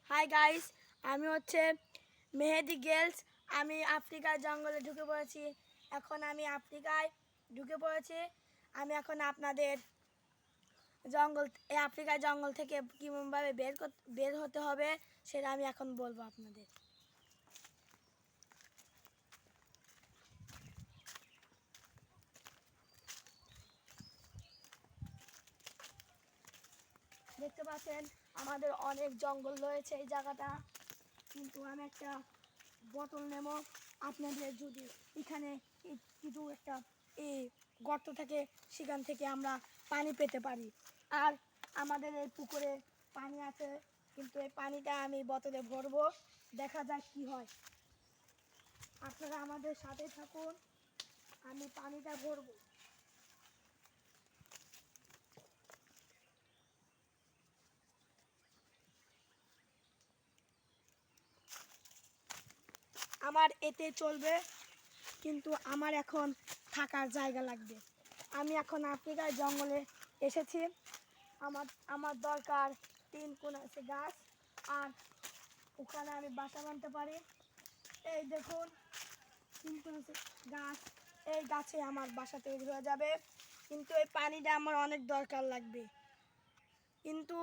Hi guys, আমি হচ্ছে মেহেদি গেলস। আমি আফ্রিকার জঙ্গলে ঢুকে পড়েছি। এখন আমি আফ্রিকায় ঢুকে পড়েছি। আমি এখন আপনাদের আফ্রিকার জঙ্গল থেকে কীভাবে বের হতে হবে সেটা আমি এখন বলবো আপনাদের। দেখতে পাচ্ছেন আমাদের অনেক জঙ্গল রয়েছে এই জায়গাটা, কিন্তু আমি একটা বোতল নেব। আপনাদের যদি এখানে কিছু একটা এই গর্ত থাকে, সেখান থেকে আমরা পানি পেতে পারি। আর আমাদের এই পুকুরে পানি আছে, কিন্তু এই পানিটা আমি বোতলে ভরবো, দেখা যাক কি হয়। আপনারা আমাদের সাথে থাকুন, আমি পানিটা ভরবো। আমার এতে চলবে, কিন্তু আমার এখন থাকার জায়গা লাগবে। আমি এখন আফ্রিকার জঙ্গলে এসেছি। আমার দরকার 3 কোণ আছে গাছ, আর ওখানে আমি বাসা বাঁধতে পারি। এই দেখুন 3 কোণ আছে গাছ, এই গাছে আমার বাসা তৈরি হয়ে যাবে। কিন্তু এই পানিটা আমার অনেক দরকার লাগবে। কিন্তু